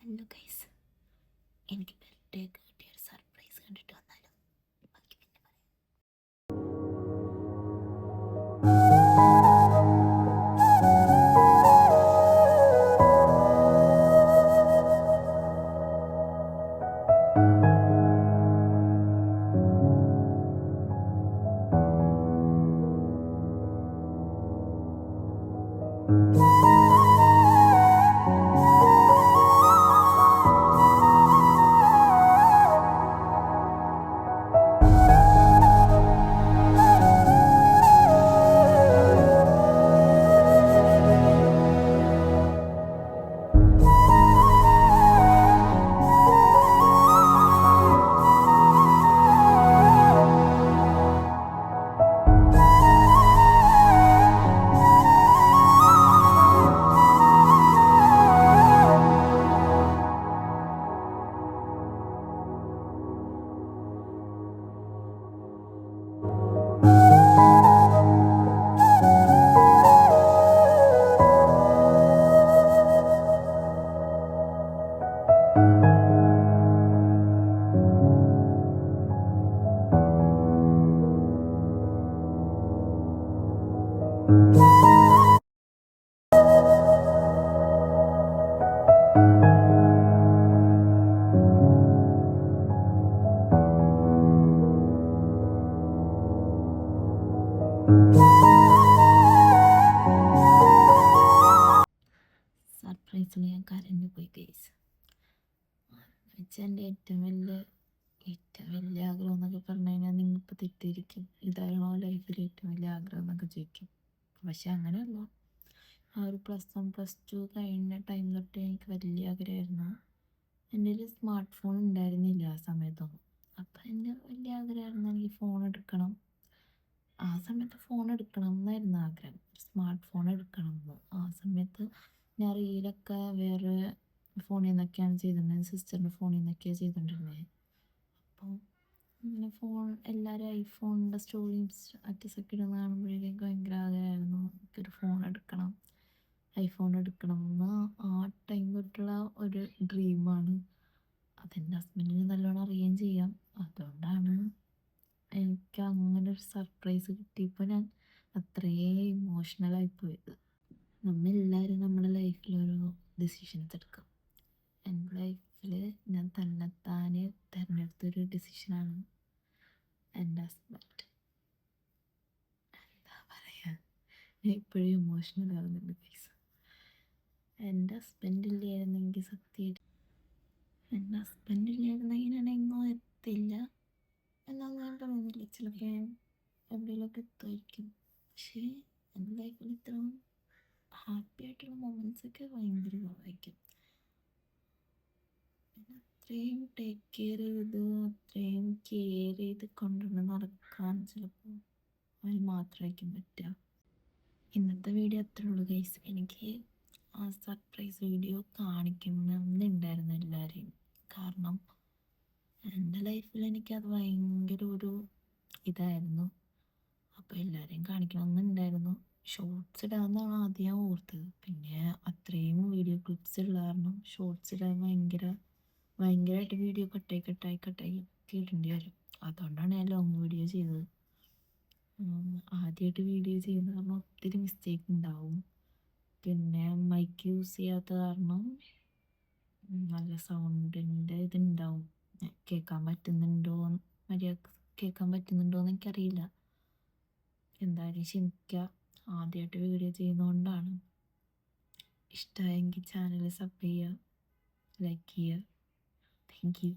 Hello guys, എനിക്ക് birthday കിട്ടിയൊരു surprise കണ്ടിട്ട് വന്നാലോ? ബാക്കി പിന്നെ പറയാം. സർപ്രൈസിൽ ഞാൻ കരഞ്ഞു പോയി ഗൈസ്. എൻ്റെ ഏറ്റവും വലിയ ആഗ്രഹം എന്നൊക്കെ പറഞ്ഞു കഴിഞ്ഞാൽ നിങ്ങളിപ്പോൾ തെറ്റിയിരിക്കും. ഇതാണോ ലൈഫിൽ ഏറ്റവും വലിയ ആഗ്രഹം എന്നൊക്കെ ചോദിക്കും. പക്ഷെ അങ്ങനെയല്ല. ആ ഒരു +1 +2 കഴിഞ്ഞ ടൈം തൊട്ട് എനിക്ക് വലിയ ആഗ്രഹമായിരുന്നു. എൻ്റെ ഒരു സ്മാർട്ട് ഫോൺ ഉണ്ടായിരുന്നില്ല ആ സമയത്തൊന്നും. അപ്പം എൻ്റെ വലിയ ആഗ്രഹമായിരുന്നു എനിക്ക് ഫോൺ എടുക്കണം. ആ സമയത്ത് ഫോൺ എടുക്കണം എന്നായിരുന്നു ആഗ്രഹം, സ്മാർട്ട് ഫോൺ എടുക്കണം എന്ന്. ആ സമയത്ത് ഞാൻ റീലൊക്കെ വേറെ ഫോണിൽ നിന്നൊക്കെയാണ് ചെയ്തിട്ടുണ്ടായിരുന്നത്, സിസ്റ്ററിൻ്റെ ഫോണിൽ നിന്നൊക്കെയാണ് ചെയ്തിട്ടുണ്ടായിരുന്നത്. അപ്പോൾ ഇങ്ങനെ എല്ലാവരും ഐഫോണിൻ്റെ സ്റ്റോറിയും സ്റ്റാറ്റസൊക്കെ ഇടുന്ന കാണുമ്പോഴേക്കും ഭയങ്കര ആഗ്രഹമായിരുന്നു എനിക്കൊരു ഫോൺ എടുക്കണം, ഐഫോൺ എടുക്കണം എന്ന്. ആ ടൈം തൊട്ടുള്ള ഒരു ഡ്രീമാണ്. അതെൻ്റെ ഹസ്ബൻഡിന് നല്ലോണം അറിയുകയും ചെയ്യാം. അതുകൊണ്ടാണ് എനിക്ക് അങ്ങനെ ഒരു സർപ്രൈസ് കിട്ടിയപ്പോൾ ഞാൻ അത്രയും ഇമോഷണലായിപ്പോയത്. നമ്മളെല്ലാവരും നമ്മുടെ ലൈഫിൽ ഓരോ ഡിസിഷൻസ് എടുക്കും. എൻ്റെ ലൈഫിൽ ഞാൻ തന്നെത്താനെ തിരഞ്ഞെടുത്തൊരു ഡിസിഷനാണ് എൻ്റെ ഹസ്ബൻഡ്. എന്താ പറയുക, ഞാൻ ഇപ്പോഴും ഇമോഷണൽ ആവുന്നുണ്ട് ഗൈസ്. എൻ്റെ ഹസ്ബൻഡില്ലായിരുന്നെങ്കിൽ സത്യമായിട്ട് എൻ്റെ ഹസ്ബൻഡില്ലായിരുന്നെങ്കിൽ ഞാൻ എങ്ങും എത്തില്ല എന്നാണ് ഞാൻ പറയുന്നില്ല. ചിലപ്പോൾ എവിടെയെങ്കിലുമൊക്കെ എത്തുമായിരിക്കും. പക്ഷേ എൻ്റെ ലൈഫിൽ ഇത്രയും ഹാപ്പി ആയിട്ടുള്ള മൊമെൻറ്റ്സൊക്കെ ഭയങ്കര കുറവായിരിക്കും. പിന്നെ അത്രയും ടേക്ക് കെയർ ചെയ്ത് അത്രയും കെയർ ചെയ്ത് കൊണ്ടുവന്ന് നടക്കാൻ ചിലപ്പോൾ അതിന് മാത്രമായിരിക്കും പറ്റുക. ഇന്നത്തെ വീഡിയോ അത്രേ ഉള്ളൂ ഗൈസ്. എനിക്ക് ആ സർപ്രൈസ് വീഡിയോ കാണിക്കണമെന്നുണ്ടായിരുന്നു എല്ലാവരെയും. കാരണം എൻ്റെ ലൈഫിൽ എനിക്കത് ഭയങ്കര ഒരു ഇതായിരുന്നു. അപ്പോൾ എല്ലാവരെയും കാണിക്കണമെന്നുണ്ടായിരുന്നു. ഷോർട്സ് ഇടാമെന്നാണ് ആദ്യം ഞാൻ ഓർത്തത്. പിന്നെ അത്രയും വീഡിയോ ക്ലിപ്സ് ഉള്ള കാരണം ഷോർട്സ് ഇടാൻ ഭയങ്കരമായിട്ട് വീഡിയോ കട്ടായി ഇടേണ്ടി വരും. അതുകൊണ്ടാണ് ഞാൻ ലോങ് വീഡിയോ ചെയ്തത്. ആദ്യമായിട്ട് വീഡിയോ ചെയ്യുന്ന കാരണം ഒത്തിരി മിസ്റ്റേക്ക് ഉണ്ടാവും. പിന്നെ മൈക്ക് യൂസ് ചെയ്യാത്ത കാരണം നല്ല സൗണ്ടിൻ്റെ ഇതുണ്ടാവും. മര്യാദക്ക് കേൾക്കാൻ പറ്റുന്നുണ്ടോ എന്ന് എനിക്കറിയില്ല. എന്തായാലും ക്ഷമിക്കുക, ആദ്യമായിട്ട് വീഡിയോ ചെയ്യുന്നതുകൊണ്ടാണ്. ഇഷ്ടമായെങ്കിൽ ചാനൽ സബ് ചെയ്യുക, ലൈക്ക് ചെയ്യുക. Thank you.